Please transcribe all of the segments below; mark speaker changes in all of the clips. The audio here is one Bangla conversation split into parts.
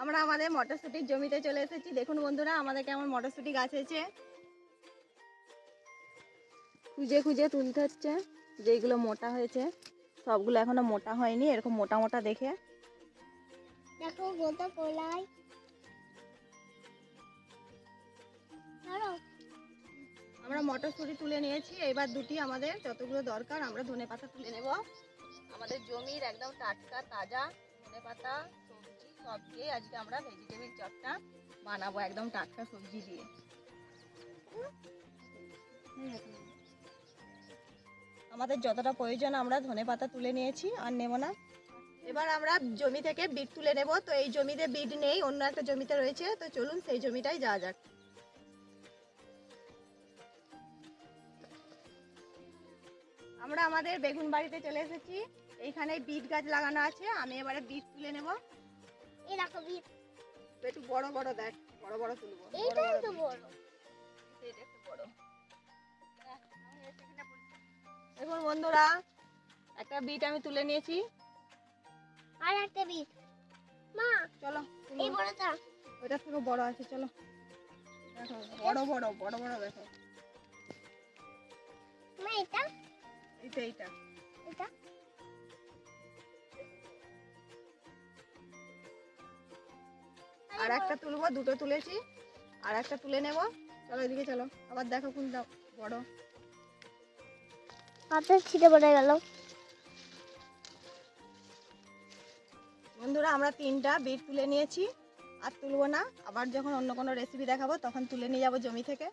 Speaker 1: আমরা আমাদের মটরশুঁটির জমিতে চলে এসেছি। দেখুন বন্ধুরা, আমাদের কেমন মটরশুঁটি গাছ হয়েছে। খুঁজে খুঁজে তুলতে হচ্ছে, যেগুলো মোটা হয়েছে। সবগুলো এখনো মোটা হয়নি, এরকম মোটা মোটা দেখে।
Speaker 2: দেখো গোটা কলাই।
Speaker 1: আমরা মটরশুঁটি তুলে নিয়েছি, এবার দুটি আমাদের যতগুলো দরকার আমরা ধনেপাতা তুলে নেব। আমাদের জমির একদম টাটকা তাজা ধনেপাতা সবজি সব দিয়ে আজকে আমরা ভেজিটেবিল চপটা বানাবো, একদম টাটকা সবজি দিয়ে। আমাদের যতটা প্রয়োজন আমরা ধনেপাতা তুলে নিয়েছি, আর নেব না। এবার আমরা জমি থেকে বিট তুলে নেব। তো এই জমিতে বিট নেই, অন্য একটা জমিতে রয়েছে। তো চলুন সেই জমিটাই যাওয়া যাক। আমরা আমাদের বেগুন বাড়িতে চলে এসেছি। এইখানে বিট গাছ লাগানো আছে, আমি এবারে বিট তুলে নেব।
Speaker 2: এই দেখো বিট।
Speaker 1: একটু বড় বড় দেখ, বড় বড় তুলবো।
Speaker 2: এইটাই তো বড়।
Speaker 1: এটা একটু বড়। দেখুন বন্ধুরা, একটা বিট আমি তুলে নিয়েছি।
Speaker 2: আর একটা বিট। মা
Speaker 1: চলো
Speaker 2: এই বড়টা।
Speaker 1: ওইটা থেকে বড় আছে, চলো দেখো। বড় বড় বড় বড় দেখো।
Speaker 2: মা এটা
Speaker 1: এইটা এইটা
Speaker 2: এটা
Speaker 1: আর একটা তুলবো, দুটো তুলেছি, আর একটা তুলে নেব। চলো এদিকে চলো, আবার দেখো কোনটা বড়।
Speaker 2: হাতে ছিটে পড়ে গেল।
Speaker 1: বন্ধুরা, আমরা 3টা বিট তুলে নিয়েছি, আর তুলবো না। আবার যখন অন্য কোনো রেসিপি দেখাবো তখন তুলে নিয়ে যাবো জমি থেকে।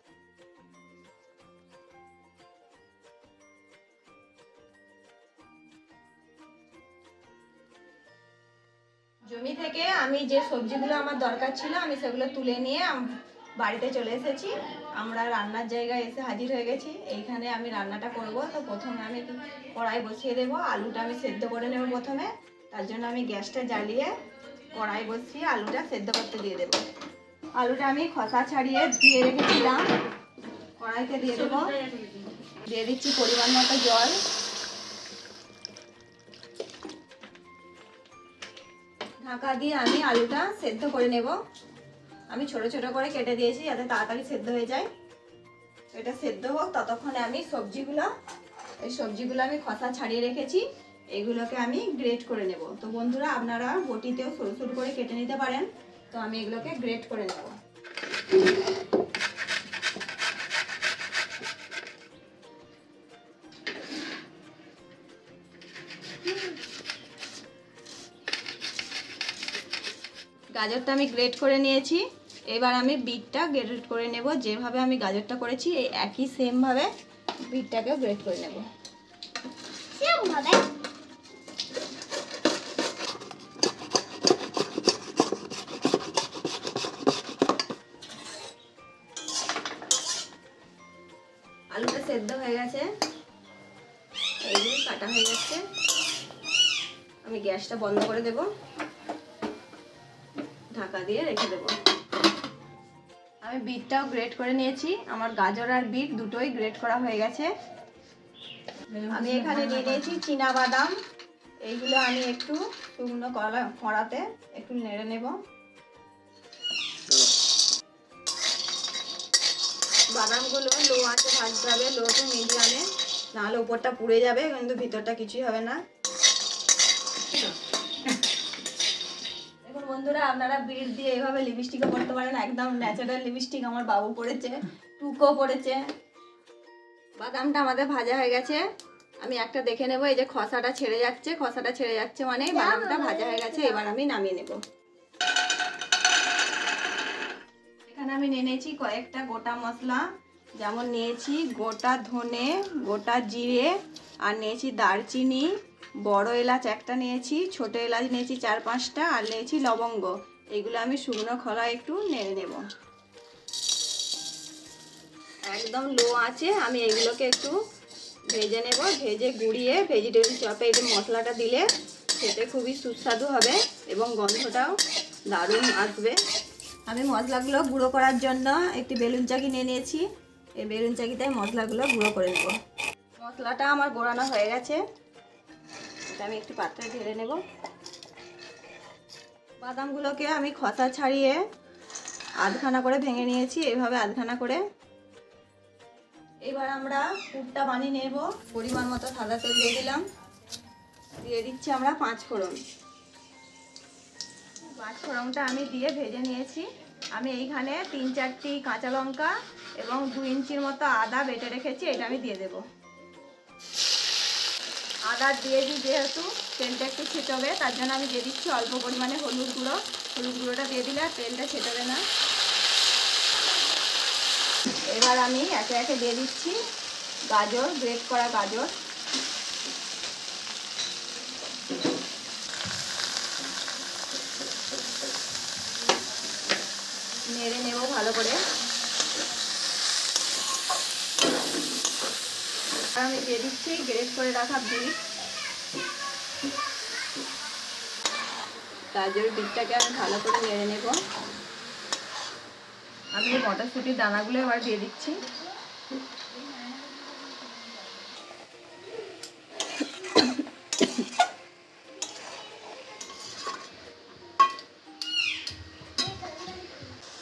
Speaker 1: জমি থেকে আমি যে সবজিগুলো আমার দরকার ছিল আমি সেগুলো তুলে নিয়ে বাড়িতে চলে এসেছি। আমরা রান্নার জায়গায় এসে হাজির হয়ে গেছি। এইখানে আমি রান্নাটা করব। তো প্রথমে আমি কড়াই বসিয়ে দেবো। আলুটা আমি সেদ্ধ করে নেব প্রথমে। তার জন্য আমি গ্যাসটা জ্বালিয়ে কড়াই বসিয়ে আলুটা সেদ্ধ করতে দিয়ে দেবো। আলুটা আমি খোসা ছাড়িয়ে দিয়ে রেখেছিলাম, কড়াইতে দিয়ে দেবো। দিয়ে দিচ্ছি পরিমাণ মতো জল। ঢাকা দিয়ে আমি আলুটা সেদ্ধ করে নেব। আমি ছোট ছোট করে কেটে দিয়েছি যাতে তাড়াতাড়ি সেদ্ধ হয়ে যায়। এটা সেদ্ধ হোক, ততক্ষণে আমি এই সবজিগুলো আমি খোসা ছাড়িয়ে রেখেছি, এগুলোকে আমি গ্রেট করে নেব। তো বন্ধুরা, আপনারা বটিতেও সরু সরু করে কেটে নিতে পারেন। তো আমি এগুলোকে গ্রেট করে নেব। গাজরটা আমি গ্রেট করে নিয়েছি। এবার আমি বিটটা গ্রেট করে নেব। যেভাবে আমি গাজরটা করেছি এই একই সেম ভাবে বিটটাকেও গ্রেট করে নেব।
Speaker 2: সেম ভাবে
Speaker 1: আলুটা সেদ্ধ হয়ে গেছে, এইগুলো কাটা হয়ে যাচ্ছে। আমি গ্যাসটা বন্ধ করে দেব, ঢাকা দিয়ে রেখে দেব। আমি বিটটাও গ্রেট করে নিয়েছি। আমার গাজর আর বিট দুটোই গ্রেট করা হয়ে গেছে। আমি এখানে নিয়ে নিয়েছি চীনা বাদাম। এইগুলো আমি একটু শুকনো কড়াতে একটু নেড়ে নেব। বাদামগুলো লো আঁচে ভাজতে হবে, লো টু মিডিয়ামে, নাহলে উপরটা পুড়ে যাবে কিন্তু ভিতরটা কিছুই হবে না। দেখুন বন্ধুরা, আপনারা বিট দিয়ে এইভাবে লিপস্টিকও করতে পারেন, একদম ন্যাচারাল লিপস্টিক। আমার বাবু পড়েছে, টুকো পড়েছে। বাদামটা আমাদের ভাজা হয়ে গেছে। আমি একটা দেখে নেব। এই যে খোসাটা ছেড়ে যাচ্ছে, খোসাটা ছেড়ে যাচ্ছে মানে বাদামটা ভাজা হয়ে গেছে। এবার আমি নামিয়ে নেব। এখানে আমি নিয়ে নিয়েছি কয়েকটা গোটা মশলা, যেমন নিয়েছি গোটা ধনে, গোটা জিরে, আর নিয়েছি দারচিনি, বড় এলাচ একটা নিয়েছি, ছোট এলাচ নিয়েছি 4-5টা, আর নিয়েছি লবঙ্গ। এগুলো আমি শুকনো খোলায় একটু নেড়ে নেব। একদম লো আছে আমি এগুলোকে একটু ভেজে নেব। ভেজে গুঁড়িয়ে ভেজিটেবিল চপে এই মশলাটা দিলে খেতে খুবই সুস্বাদু হবে এবং গন্ধটাও দারুণ আসবে। আমি মশলাগুলো গুঁড়ো করার জন্য একটি বেলুন চাকি নিয়ে নিয়েছি। এই বেলুন চাকিতে মশলাগুলো গুঁড়ো করে নেব। মশলাটা আমার গোড়ানো হয়ে গেছে, এটা আমি একটু পাত্রে ঢেলে নেব। বাদামগুলোকে আমি খোসা ছাড়িয়ে আধখানা করে ভেঙে নিয়েছি, এইভাবে আধখানা করে। এবার আমরা পুরটা বানিয়ে নেব। পরিমাণ মতো সাদা তেল দিয়ে দিলাম, দিয়ে দিচ্ছি আমরা 5 ফোড়ন। 5 ফোড়নটা আমি দিয়ে ভেজে নিয়েছি। আমি এইখানে 3-4টি কাঁচা লঙ্কা এবং 2 ইঞ্চির মতো আদা বেটে রেখেছি, এটা আমি দিয়ে দেব। আদা দিয়েছি যেহেতু তেলটা একটু ছেটবে, তার জন্য আমি দিয়ে দিচ্ছি অল্প পরিমাণে হলুদ গুঁড়ো। হলুদ গুঁড়োটা দিয়ে দিলে তেলটা ছেটবে না। এবার আমি একে একে দিয়ে দিচ্ছি গাজর, গ্রেট করা গাজর। নেড়ে নেব ভালো করে। আমি দিয়ে দিচ্ছি গ্রেট করে রাখা বিট। গাজর বিটটাকে আমি ভালো করে নেড়ে নেব। আমি মটরশুঁটির দানাগুলো এবার দিয়ে দিচ্ছি।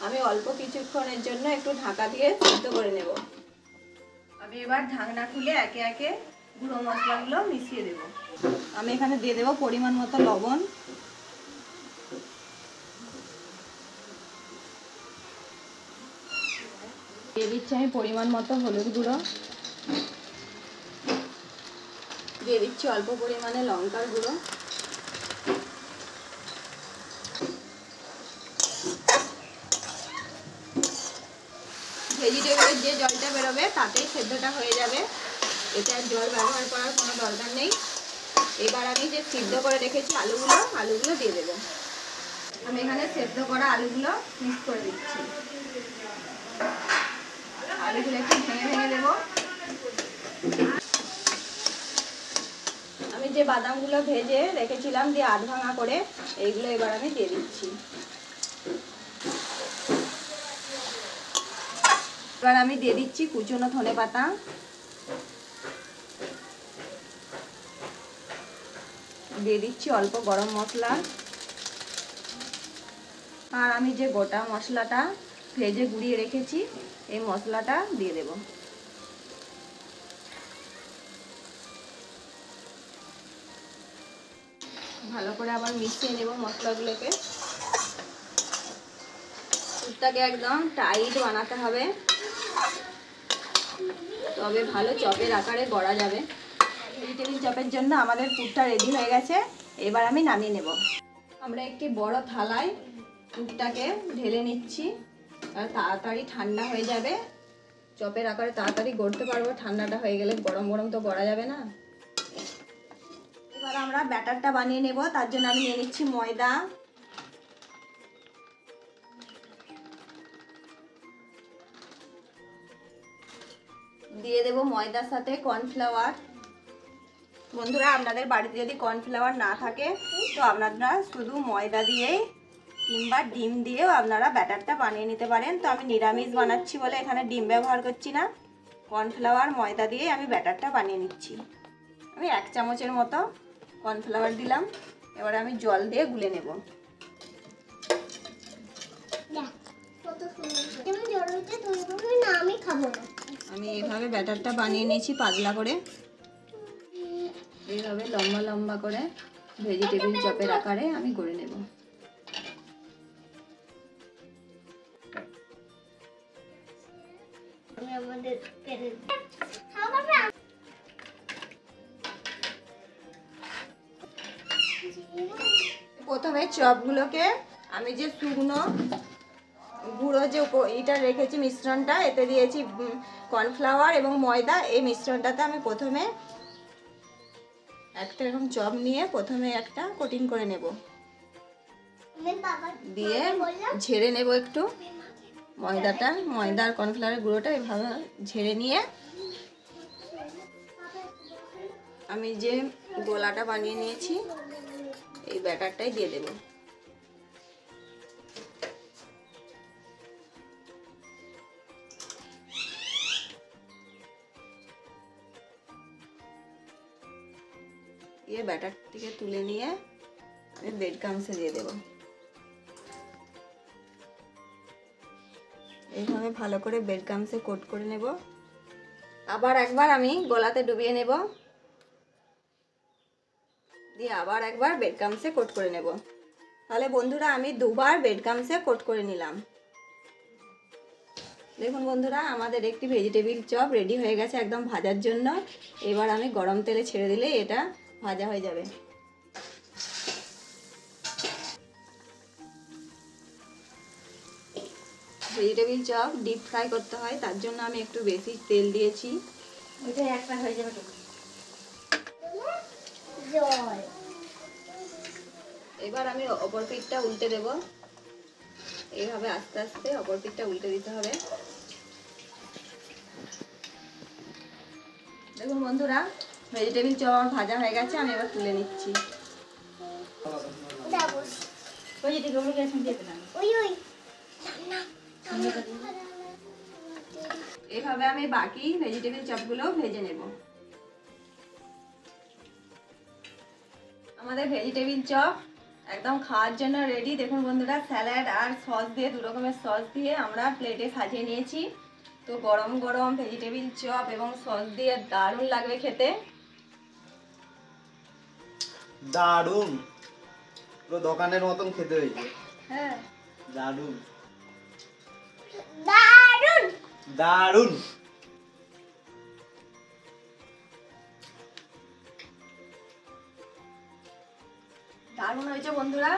Speaker 1: আমি অল্প কিছুক্ষণের জন্য একটু ঢাকা দিয়ে সিদ্ধ করে নেব। আমি এবার ঢাকনা খুলে একে একে গুঁড়ো মশলাগুলো মিশিয়ে দেব। আমি এখানে দিয়ে দেব পরিমাণ মতো লবণ, দিয়ে দিচ্ছি আমি পরিমাণ মতো হলুদ গুঁড়ো, দিয়ে দিচ্ছি অল্প পরিমাণে লঙ্কার গুঁড়ো, ভেজিটেবলের যে জলটা বেরোবে তাতেই সেদ্ধটা হয়ে যাবে, এটা জল ব্যবহার করার কোনো দরকার নেই। এবার আমি যে সিদ্ধ করে রেখেছি আলুগুলো দিয়ে দেবো। আমি এখানে সেদ্ধ করা আলুগুলো মিক্স করে দিচ্ছি। আলুগুলো একটু ভেঙে ভেঙে দেবো। আমি যে বাদামগুলো ভেজে রেখেছিলাম দিয়ে আধ ভাঙা করে, এইগুলো এবার আমি দিয়ে দিচ্ছি। এবার আমি দিয়ে দিচ্ছি কুচনো ধনেপাতা, দিয়ে দিচ্ছি অল্প গরম মশলা, আর আমি যে গোটা মশলাটা ভেজে গুঁড়িয়ে রেখেছি এই মশলাটা দিয়ে দেব। ভালো করে আবার মিশিয়ে নেব মশলাগুলোকে। পুরটাকে একদম টাইট বানাতে হবে, তবে ভালো চপের আকারে গড়া যাবে। ভেজিটেবিল চপের জন্য আমাদের পুরটা রেডি হয়ে গেছে। এবার আমি নামিয়ে নেব। আমরা একটি বড় থালায় পুরটাকে ঢেলে নিচ্ছি, আর তাড়াতাড়ি ঠান্ডা হয়ে যাবে। চপের আকারে তাড়াতাড়ি গড়তে পারবো, ঠান্ডাটা হয়ে গেলে গরম গরম তো গড়া যাবে না। এবার আমরা ব্যাটারটা বানিয়ে নেব। তার জন্য আমি নিয়ে নিচ্ছি ময়দা, দিয়ে দেব ময়দার সাথে কর্নফ্লাওয়ার। বন্ধুরা, আপনাদের বাড়িতে যদি কর্নফ্লাওয়ার না থাকে তো আপনারা শুধু ময়দা দিয়েই কিংবা ডিম দিয়েও আপনারা ব্যাটারটা বানিয়ে নিতে পারেন। তো আমি নিরামিষ বানাচ্ছি বলে এখানে ডিম ব্যবহার করছি না, কর্নফ্লাওয়ার ময়দা দিয়ে আমি ব্যাটারটা বানিয়ে নিচ্ছি। আমি 1 চামচের মতো কর্নফ্লাওয়ার দিলাম। এবার আমি জল দিয়ে গুলে নেব। আমি এইভাবে ব্যাটারটা বানিয়ে নিয়েছি পাতলা করে, এইভাবে লম্বা লম্বা করে ভেজিটেবিল চপের আকারে আমি গড়ে নেব। প্রথমে চপগুলোকে আমি যে শুকনো গুঁড়ো যে এটা রেখেছি মিশ্রণটা, এতে দিয়েছি কর্নফ্লাওয়ার এবং ময়দা। এই মিশ্রণটাতে আমি প্রথমে একটা এরকম চপ নিয়ে প্রথমে একটা কোটিং করে নেব, দিয়ে ঝেড়ে নেব একটু ময়দা আর কর্নফ্লাওয়ারের গুঁড়োটা এভাবে ঝেড়ে নিয়ে আমি যে গোলাটা বানিয়ে নিয়েছি এই ব্যাটারটাই দিয়ে দেব। দিয়ে ব্যাটারটিকে তুলে নিয়ে আমি ব্রেড ক্রাম্বসে দিয়ে দেব। এইভাবে ভালো করে ব্রেড ক্রামসে কোট করে নেব। আবার একবার আমি গোলাতে ডুবিয়ে নেব, দিয়ে আবার একবার ব্রেড ক্রামসে কোট করে নেব। তাহলে বন্ধুরা আমি দুবার ব্রেড ক্রামসে কোট করে নিলাম। দেখুন বন্ধুরা, আমাদের একটি ভেজিটেবিল চপ রেডি হয়ে গেছে একদম ভাজার জন্য। এবার আমি গরম তেলে ছেড়ে দিলে এটা ভাজা হয়ে যাবে। ভেজিটেবিল চপ ডিপ ফ্রাই করতে হয়, তার জন্য আমি একটু বেশি তেল দিয়েছি।
Speaker 3: ওইটাই একটা হয়ে যাবে তো।
Speaker 2: জল।
Speaker 1: এবার আমি অপর পিঠটা উল্টে দেব। এইভাবে আস্তে আস্তে অপর পিঠটা উল্টে দিতে হবে। দেখুন বন্ধুরা, ভেজিটেবিল চপ আমার ভাজা হয়ে গেছে, আমি এবার তুলে নিচ্ছি।
Speaker 2: যাবো।
Speaker 3: ওই যে ওগুলো গ্যাস দিয়ে দিলাম।
Speaker 2: ওই ওই।
Speaker 1: এইভাবে আমি বাকি ভেজিটেবিল চপগুলো ভেজে নেব। আমাদের ভেজিটেবিল চপ একদম খাওয়ার জন্য রেডি। দেখুন বন্ধুরা, স্যালাড আর সস দিয়ে, দু রকমের সস দিয়ে আমরা প্লেটে সাজিয়ে নিয়েছি। তো গরম গরম ভেজিটেবিল চপ এবং সস দিয়ে দারুণ লাগবে খেতে।
Speaker 4: দারুণ, পুরো দোকানের মতন খেতে হয়েছে।
Speaker 1: হ্যাঁ,
Speaker 4: দারুণ
Speaker 2: দারুন।
Speaker 4: দারুণ।
Speaker 1: দারুণ হয়েছে বন্ধুরা,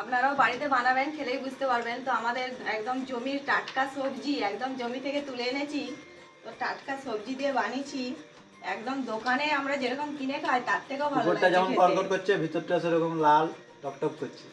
Speaker 1: আপনারাও বাড়িতে বানাবেন, খেলেই বুঝতে পারবেন। তো আমাদের একদম জমির টাটকা সবজি, একদম জমি থেকে তুলে এনেছি, তো টাটকা সবজি দিয়ে বানিয়েছি। একদম দোকানে আমরা যেরকম কিনে খাই তার থেকেও ভালো
Speaker 4: উপরটা
Speaker 1: লাগছে
Speaker 4: যেমন
Speaker 1: খেতে।
Speaker 4: কড়কড় করছে, ভিতরটা সেরকম লাল টকটক করছে।